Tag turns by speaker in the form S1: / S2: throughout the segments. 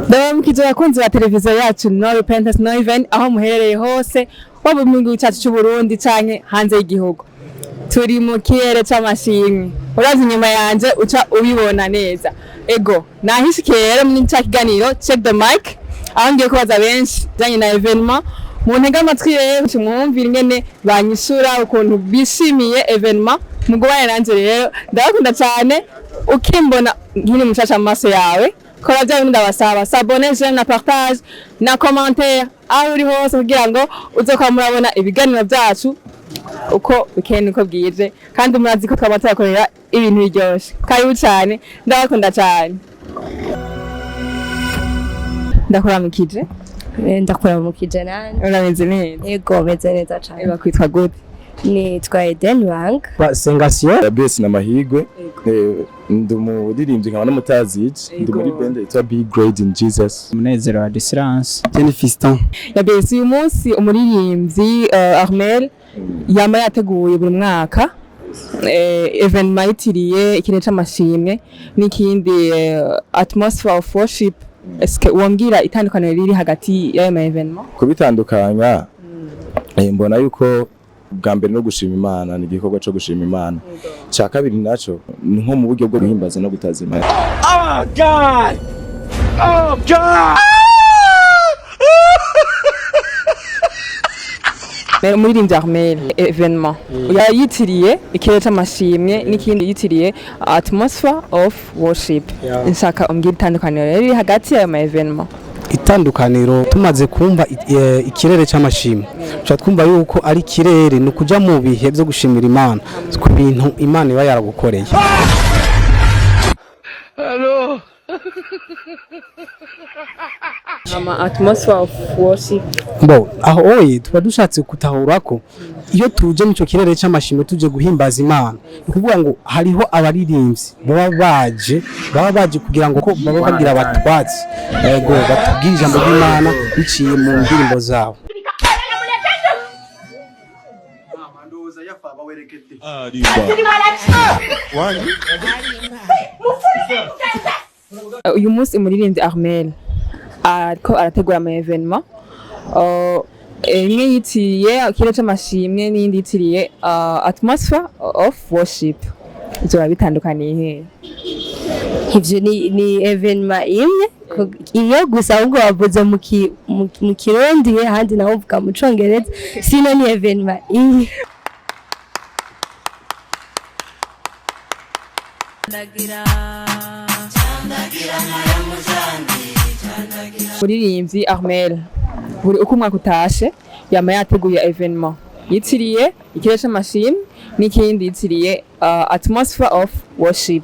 S1: Mukije yakunze wa televiziyo yacu No Repentance No Event aho muherereye hose waba mu gihugu cyacu cy'u Burundi canke hanze y'igihugu. Turi mu kirere c'amashimwe. Urazi inyuma yanje uca ubibona neza. Ego nahishikiye rero muri cya kiganiro check the mic aho ngiye kubaza benshi janye na evenement mu ntega amatwi rero mwumvira ingene banyishura ukuntu bishimiye evenement mugubane nanje rero ndakunda cyane ukimbona nkiri mushasha amaso yawe. Kora bya bintu ndabasaba s'abonner, j'aime na partage na commentaire aho uri hose kugira ngo uzoka murabona ibiganiro byacu uko weekend uko bwije kandi murazi ko twabatakorera ibintu biryoshe. Karibu cyane ndabakunda cyane. Ndakora mukije nani urameze neza?
S2: Yego meze neza cyane.
S1: Bakwitwa gute?
S2: Nitwa Eden Wang.
S3: Sengasiyo Besi na Mahigwe. Ndumuririmbyi nkaba n'umutazije. Ndi muri band yitwa Be Great in Jesus.
S4: Munezero wa Disrance.
S3: Fiston.
S1: Ya Besi uyu munsi umuririmbyi Armel yama yateguye buri mwaka evenement yitiriye ikirere c'amashimwe n'ikindi atmosphere of worship. Eske wambwira itandukaniro riri hagati y'ayo ma evenement?
S3: Kubitandukanya mbona yuko bwa mbere no gushima Imana ni igikorwa cyo gushima Imana. Cya kabiri naco ni nko mu buryo bwo guhimbaza no gutaza Imana.
S5: Oh God! Oh God!
S1: Umuririmbyi Armel evenement yayitiriye ikirere c'amashimwe n'ikindi yitiriye atmosphere of worship. Nshaka umbwira itandukaniro riri hagati y'ayo ma evenement.
S6: Itandukaniro tumaze kumva ikirere c'amashimwe cyo twumva yuko ari kirere no kuja mu bihe byo gushimira Imana ku bintu Imana iba yaragukoreye.
S5: Hello.
S1: Ama atmosphere of worship.
S6: Aho oye tuba dushatse kutahura ko iyo tuje mu cyo kirere c'amashimwe tuje guhimbaza Imana ukuvuga ngo hariho abaririmbyi baba baje kugira ngo ko baba bagira abatwatsi yego batubwira ijambo ry'Imana biciye mu ndirimbo zabo.
S1: Uyu munsi umuririmbyi Armel ariko arategura ama evenement imwe yitiriye ikirere c'amashimwe n'indi yitiriye atmosphere of worship. Izo bitandukaniye he?
S2: Ivyo ni evenement imwe iyo gusa ahubwo bavuze mu Kirundi handi naho uvuga mu Congereza sino ni evenement imwe.
S1: Umuririmbyi Armel buri uko umwaka utashe yama yateguye evenement yitiriye ikirere c'amashimwe n'ikindi yitiriye atmosphere of worship.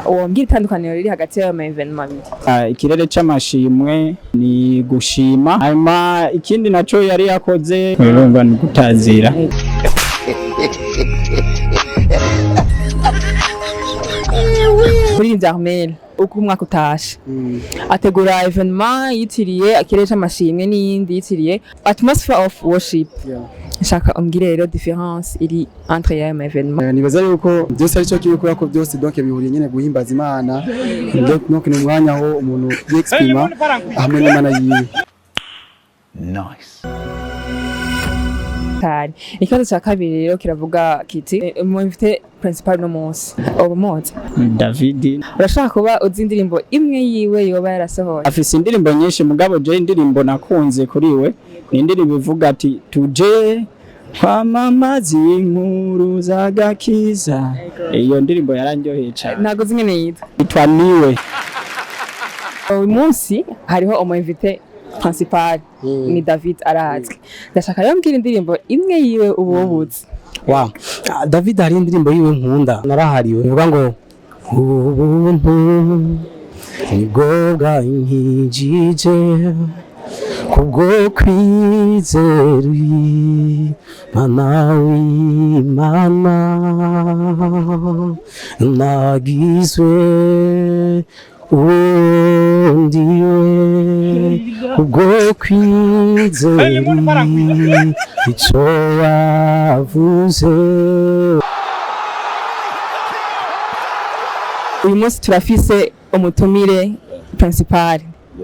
S1: Wambwira itandukaniro riri hagati y'ayo ma evenement abiri?
S4: Ikirere c'amashimwe ni gushima, hanyuma ikindi naco yari yakoze urumva ni gutazira.
S1: Umuririmbyi Armel uko umwaka utashe ategura evenement yitiriye ikirere c'amashimwe n'iyindi yitiriye atmosphere of worship. Nshaka umbwire rero difference iri entre y'ayo ma evenement.
S7: Nibaza yuko byose ari cyo kibikora ko byose donc bihuriye nyene guhimbaza Imana donc ni umwanya aho umuntu yexprima hamwe n'Imana yiwe.
S5: Nice.
S1: Ikibazo cya kabiri rero kiravuga kiti Wifate principal no munsi obumoza
S4: David.
S1: Urashaka kuba uzi indirimbo imwe yiwe yoba yarasohoye?
S4: Afise indirimbo nyinshi mugabo je indirimbo nakunze kuri we ni indirimbo ivuga ati tuje kwamamaza inkuru z'agakiza. Iyo ndirimbo yarandyoheye cyane.
S1: Ntago zingene yitwa
S4: itwa niwe.
S1: Uyu munsi hariho Wifate principal ni David arazwi. Ndashaka rero mbwira indirimbo imwe yiwe ububuzi.
S6: Wow. David hari indirimbo yiwe nkunda narahariwe ivuga ngo ubuntu nibwo bwankijije kubwo kwizera Mana w'Imana nagizwe ndiwe ubwo kwizera icyo wavuze.
S1: Uyu munsi turafise umutumire principal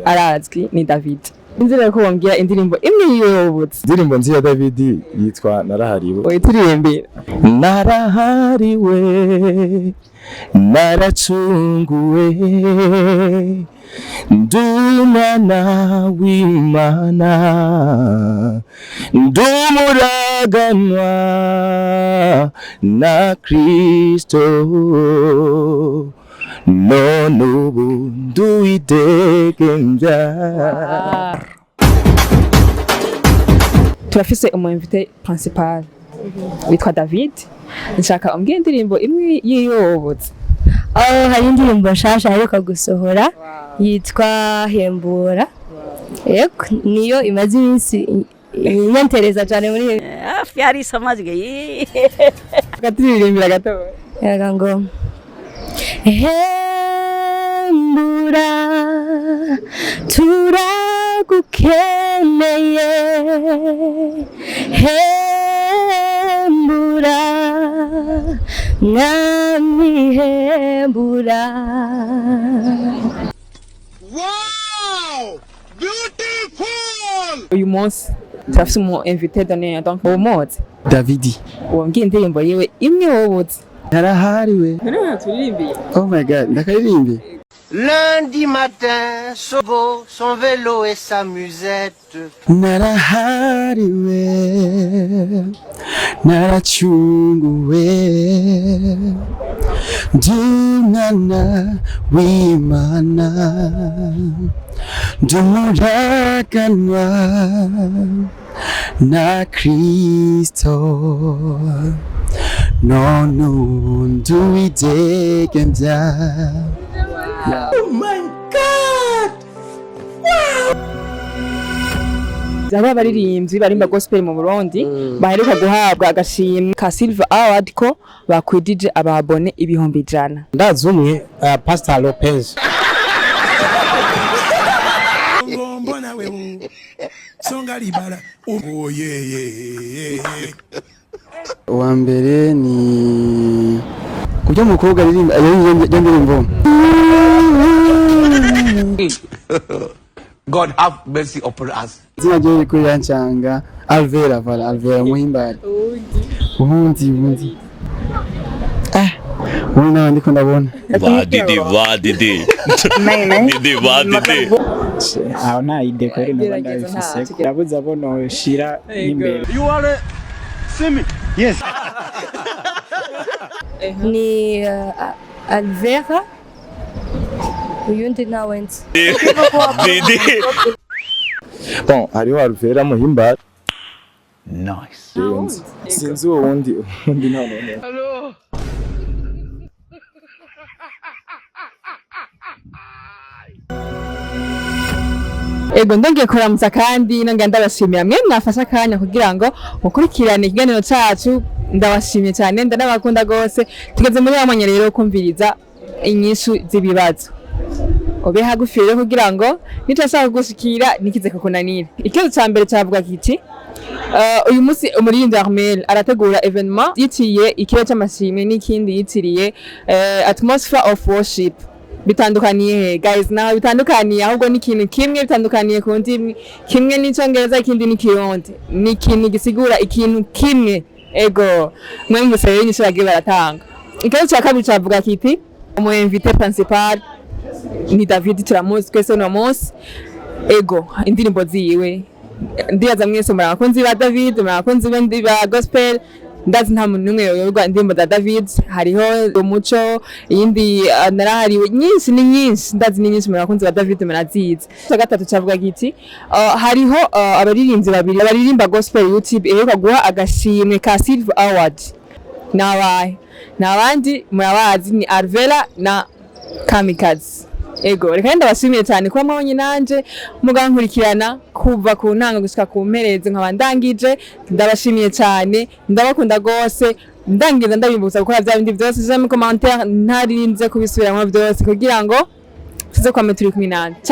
S1: arazwi ni David. Inzira ko wongera indirimbo imwe yiyobotse.
S3: Indirimbo nziza David yitwa Narahariwe.
S1: Oyituririmbira.
S3: Narahariwe naracunguwe ndumwana w'Imana ndumuraganwa na Kristo none ubu nduwidegemvya.
S1: Turafise umu-invité principal witwa David. Nshaka umbwire indirimbo imwe yiyobotse.
S2: Hari indirimbo nshasha aheruka gusohora yitwa Hembura. Yego niyo imaze iminsi inyantereza cyane muri
S8: hafi yari samazge
S1: Gatiririmbira gato.
S2: yaga ngo Hembura turagukeneye Hembura mwami hembura.
S5: Wow! Beautiful!
S1: Uyu munsi turafise umu-invité donné donc umuzi.
S7: Davidi.
S1: Wambwire indirimbo yiwe imwe wobotse.
S7: Narahariwe.
S1: None turirimbiye.
S7: Oh my god, ndakaririmbe.
S9: Lundi matin, Sogo, son vélo et sa musette.
S7: Narahariwe. Naracunguwe. Ndumwana w'Imana. Ndumuraganwa na Kristo. none ubu nduwidegemvya.
S5: Oh my God!
S1: Zaba abaririmbyi barimba gospel mu Burundi baheruka guhabwa agashimwe ka Silver Award ko bakwidije ababone ibihumbi 100.
S6: Ndazi umwe Pastor Lopez.
S5: Mbona wewe songa libala. Oh yeah.
S7: Uwa mbere ni kujya mukobwa aririmba ndirimbo.
S5: God have mercy upon us.
S7: Zina ryo riko yancanga Alvera muhimbari. Ubundi. Ubona ndiko ndabona.
S10: Vadidi.
S4: Aho nta ide kweri nabanda bifise. Ndabuza bono shira imbere.
S5: You are see me? Yes.
S2: Ni Alvera uyundi nawenze.
S3: Bon, hariho Alvera muhimbari.
S5: Nice.
S3: Sinzi uwo wundi none.
S5: Hello.
S1: Ego ndongeye kuramutsa kandi nongeye ndabashimira mwe mwafasha akanya kugira ngo mukurikirane ikiganiro cacu. Ndabashimye cyane ndanabakunda gose. Tugeze muri wamenye rero kumviriza inyishu z'ibibazo. Obe hagufi rero kugira ngo nitashaka gushikira nikize kukunanira. Ikibazo ca mbere cyavuga kiti uyu munsi umuririmbyi Armel arategura evenement yitiriye ikirere cy'amashimwe n'ikindi yitiriye atmosphere of worship. Bitandukaniye guys, naho bitandukaniye ahubwo ni ikintu kimwe, bitandukaniye ku ndimi kimwe n'icyongereza ikindi ni kirundi, ni ikintu gisigura ikintu kimwe. Ego mwe musere nyinshi bagiye baratanga. Ikibazo cya kabiri cyavuga kiti umu-invité principal ni David turamuzi twese no munsi. Ego indirimbo ziwe ndiyaza mwese murakunzi ba David, murakunzi bendi ba gospel. Ndazi nta muntu numwe yoyorwa indirimbo za David. Hariho umuco yindi narahariwe nyinshi ni nyinshi, ndazi ni nyinshi murakunzi ba David murazizi. Cya gatatu cyavuga giti hariho abaririmbyi babiri baririmba gospel YouTube eheruka guha agashimwe ka Silver Award. Nabaye nabandi murabazi ni Alvera na Kamikazi. Ego reka ndabashimiye cyane kuba mwabonye nanje mugankurikirana kuva ku ntanga gushika ku mpereze nkabandangije. Ndabashimiye cyane, ndabakunda gose, ndangiza ndabimbuza gukora bya bindi byose je mu commentaire ntarinze kubisubiramo byose kugira ngo tuze kwame turi kumwe nanje.